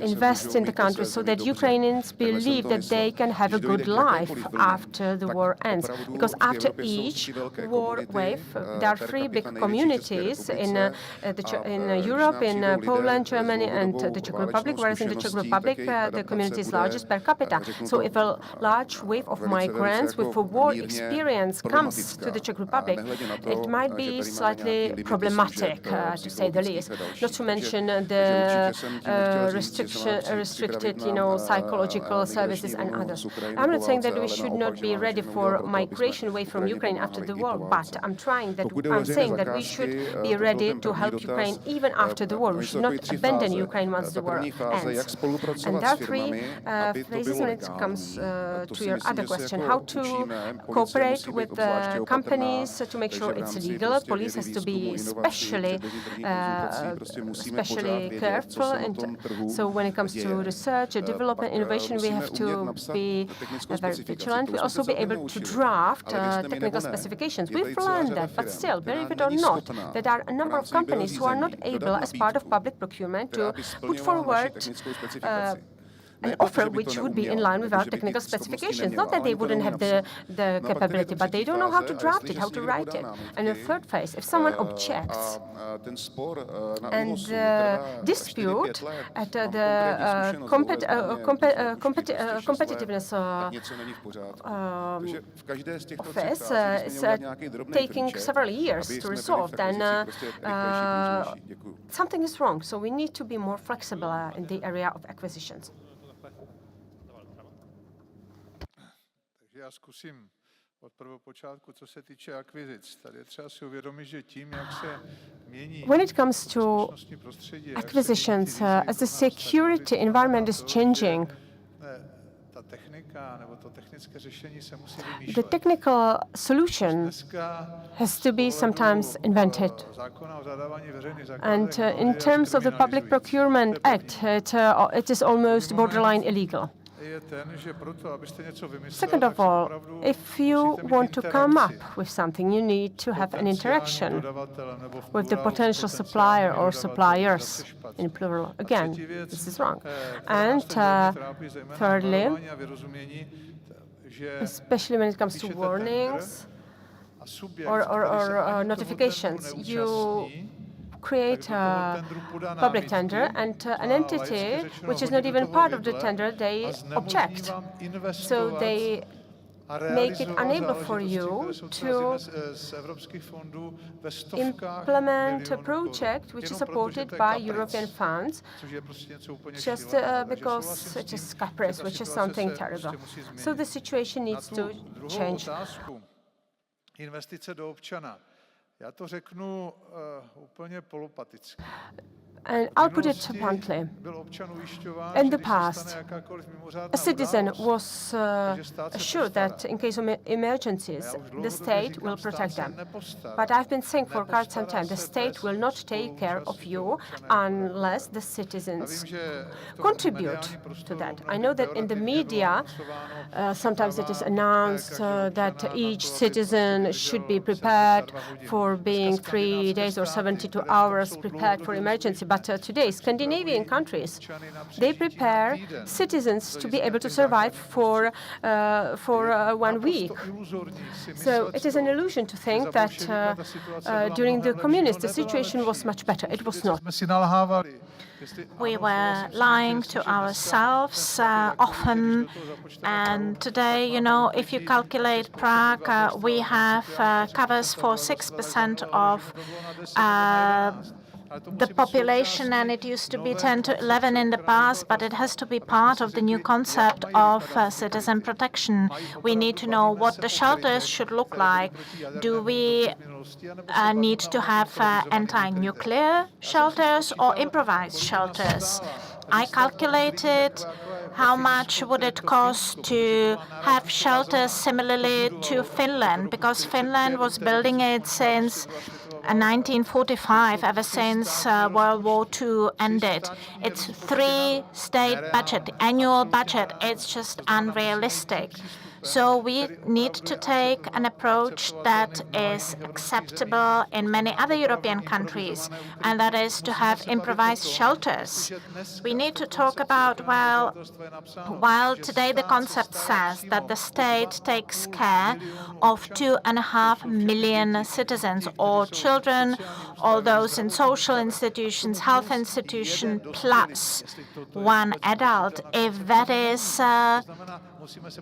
invest in the country so that Ukrainians believe that they can have a good life after the war ends. Because after each war wave, there are 3 big communities in Europe, in Poland, Germany, and the Czech Republic, whereas in the Czech Republic, the community is largest per capita. So if a large wave of migrants with a war experience comes to the Czech Republic, it might be slightly problematic, to say the least. Not to mention the restricted, psychological services and others. I'm not saying that we should not be ready for migration away from Ukraine after the war, but I'm saying that we should be ready to help Ukraine even after the war. We should not abandon Ukraine once the war ends. And there are 3 phrases when it comes to your other question: how to cooperate with the companies to make sure it's legal. Police has to be especially careful, and so when it comes to research, development, innovation, we have to be very vigilant. We'll also be able to draft technical specifications. We've learned that, but still, believe it or not, there are a number of companies who are not able, as part of public procurement, to put forward an offer which would be in line with our technical specifications. Not that they wouldn't have the capability, but they don't know how to draft it, how to write it. And the third phase, if someone objects and dispute at the competitiveness office is taking several years to resolve, then something is wrong. So we need to be more flexible in the area of acquisitions. Já zkusím od prvopočátku, co se týče akvizic. Tady je třeba si uvědomit, že tím, jak se mění when it comes to acquisitions, as the security environment is changing, ta technika nebo to technické řešení se musí vymýšlet. The technical solution has to be sometimes invented. And in terms of the Public Procurement Act, it is almost borderline illegal. Second of all, if you want to come up with something, you need to have an interaction with the potential supplier or suppliers, in plural. Again, this is wrong. And thirdly, especially when it comes to warnings or notifications, you create a public tender, and an entity which is not even part of the tender, they object. So they make it unable for you to implement a project which is supported by European funds, just because it is caprice, which is something terrible. So the situation needs to change. Investice do občana. Já to řeknu úplně polopaticky. And I'll put it bluntly. In the past, a citizen was assured that in case of emergencies, the state will protect them. But I've been saying for quite some time, the state will not take care of you unless the citizens contribute to that. I know that in the media, sometimes it is announced that each citizen should be prepared for being 3 days or 72 hours prepared for emergency. But today, Scandinavian countries, they prepare citizens to be able to survive for 1 week. So it is an illusion to think that during the communists, the situation was much better. It was not. We were lying to ourselves often, and today, if you calculate Prague, we have covers for 6% of the population, and it used to be 10 to 11 in the past, but it has to be part of the new concept of citizen protection. We need to know what the shelters should look like. Do we need to have anti-nuclear shelters or improvised shelters? I calculated how much would it cost to have shelters similarly to Finland? Because Finland was building it since 1945, ever since World War II ended. It's 3-state budget, annual budget. It's just unrealistic. So we need to take an approach that is acceptable in many other European countries, and that is to have improvised shelters. We need to talk about, well, while today the concept says that the state takes care of 2.5 million citizens, or children, all those in social institutions, health institutions, plus 1 adult, if that is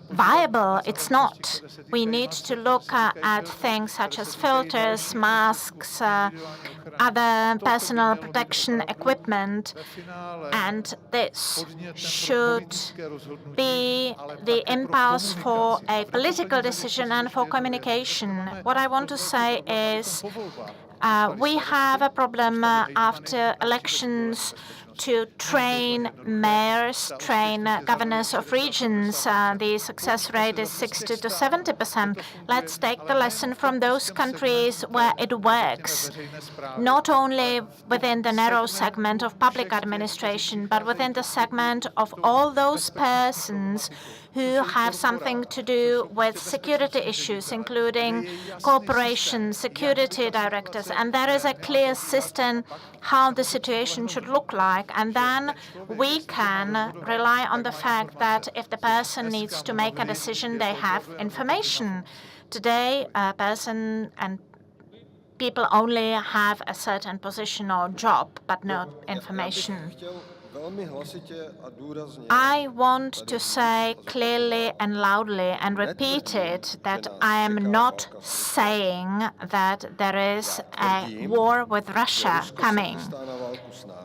viable, it's not. We need to look at things such as filters, masks, other personal protection equipment, and this should be the impulse for a political decision and for communication. What I want to say is we have a problem after elections to train mayors, train governors of regions. The success rate is 60 to 70%. Let's take the lesson from those countries where it works, not only within the narrow segment of public administration, but within the segment of all those persons who have something to do with security issues, including corporations, security directors. And there is a clear system how the situation should look like. And then we can rely on the fact that if the person needs to make a decision, they have information. Today, a person and people only have a certain position or job, but no information. I want to say clearly and loudly and repeat it that I am not saying that there is a war with Russia coming.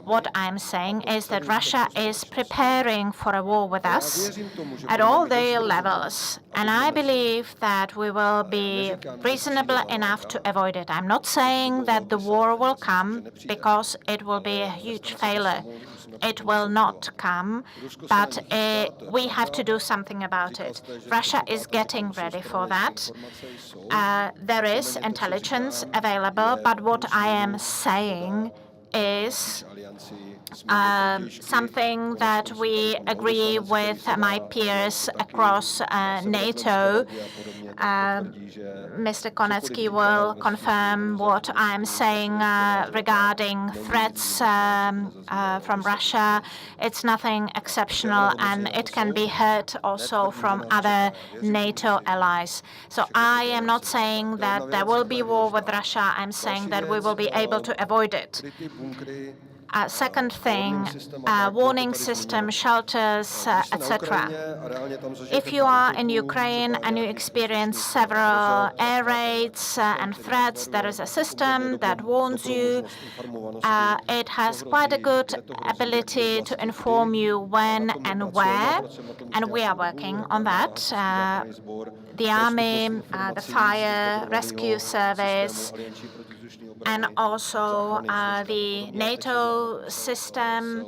What I'm saying is that Russia is preparing for a war with us at all the levels, and I believe that we will be reasonable enough to avoid it. I'm not saying that the war will come, because it will be a huge failure. It will not come, but we have to do something about it. Russia is getting ready for that. There is intelligence available, but what I am saying is something that we agree with my peers across NATO. Mr. Konecký will confirm what I'm saying regarding threats from Russia. It's nothing exceptional, and it can be heard also from other NATO allies. So I am not saying that there will be war with Russia. I'm saying that we will be able to avoid it. Second thing, warning system, shelters, etc. If you are in Ukraine and you experience several air raids and threats, there is a system that warns you. It has quite a good ability to inform you when and where, and we are working on that. The army, the fire rescue service, and also the NATO system.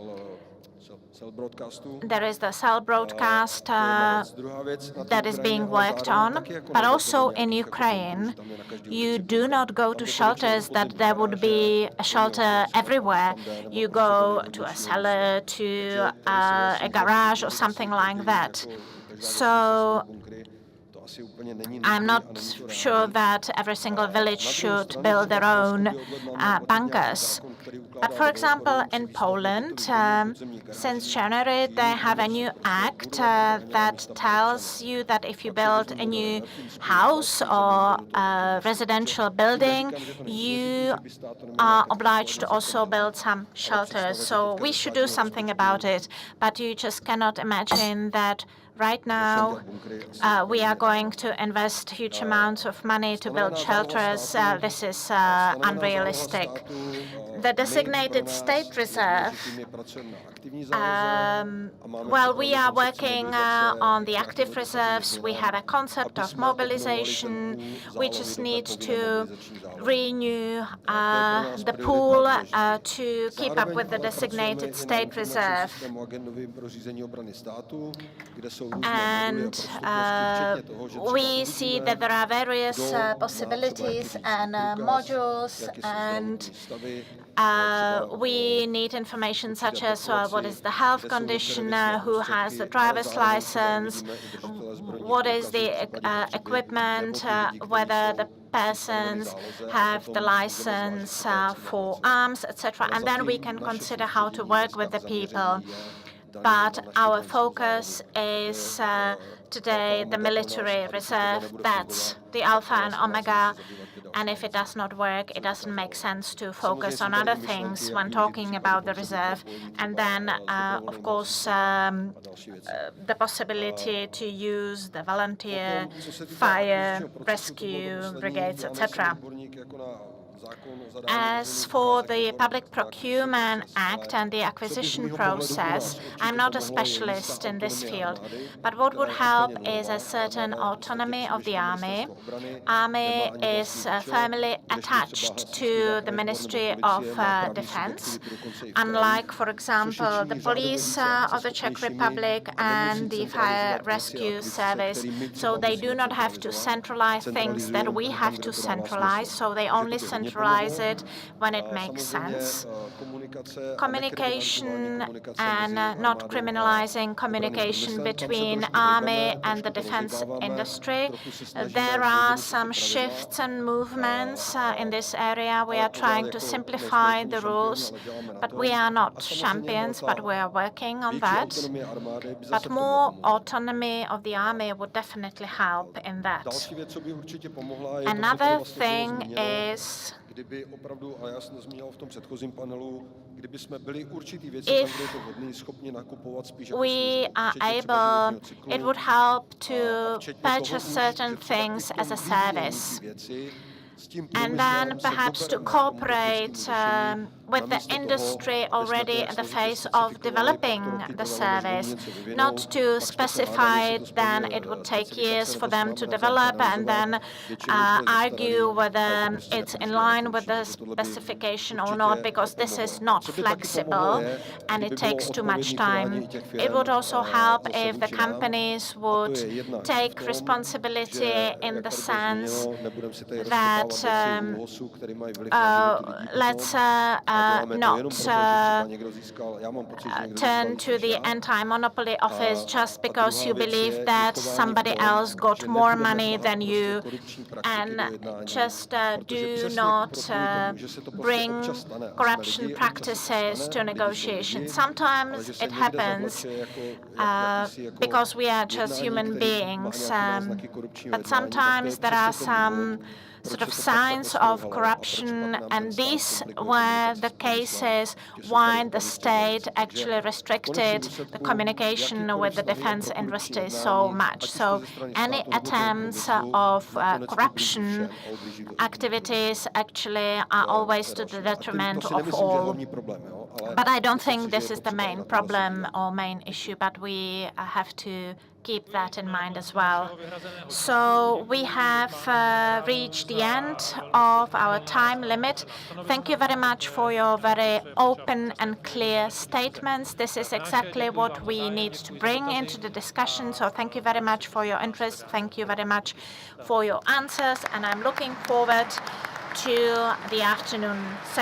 There is the cell broadcast that is being worked on. But also in Ukraine, you do not go to shelters that there would be a shelter everywhere. You go to a cellar, to a garage or something like that. So I'm not sure that every single village should build their own bunkers. But for example, in Poland, since January, they have a new act that tells you that if you build a new house or a residential building, you are obliged to also build some shelters. So we should do something about it. But you just cannot imagine that Right now, we are going to invest huge amounts of money to build shelters. This is unrealistic. The designated state reserve, well, we are working on the active reserves. We have a concept of mobilization. We just need to renew the pool to keep up with the designated state reserve. And we see that there are various possibilities and modules, and we need information such as what is the health condition, who has the driver's license, what is the equipment, whether the persons have the license for arms, etc. And then we can consider how to work with the people. But our focus is today the military reserve. That's the alpha and omega. And if it does not work, it doesn't make sense to focus on other things when talking about the reserve. And then, of course, the possibility to use the volunteer, fire, rescue brigades, etc. As for the Public Procurement Act and the acquisition process, I'm not a specialist in this field, but what would help is a certain autonomy of the army. Army is firmly attached to the Ministry of Defense, unlike, for example, the police of the Czech Republic and the fire rescue service. So they do not have to centralize things that we have to centralize, so they only centralize it when it makes sense. Communication and not criminalizing communication between army and the defense industry. There are some shifts and movements in this area. We are trying to simplify the rules, but we are not champions, but we are working on that. But more autonomy of the army would definitely help in that. Another thing is if we are able, it would help to purchase certain things as a service. And then perhaps to cooperate with the industry already in the phase of developing the service, not to specify it, then it would take years for them to develop and then argue whether it's in line with the specification or not, because this is not flexible and it takes too much time. It would also help if the companies would take responsibility in the sense that let's not turn to the anti-monopoly office just because you believe that somebody else got more money than you, and just do not bring corruption practices to negotiation. Sometimes it happens because we are just human beings, but sometimes there are some sort of signs of corruption, and these were the cases why the state actually restricted the communication with the defense industry so much. So any attempts of corruption activities actually are always to the detriment of all. But I don't think this is the main problem or main issue, but we have to keep that in mind as well. So we have reached the end of our time limit. Thank you very much for your very open and clear statements. This is exactly what we need to bring into the discussion. So thank you very much for your interest. Thank you very much for your answers. And I'm looking forward to the afternoon session.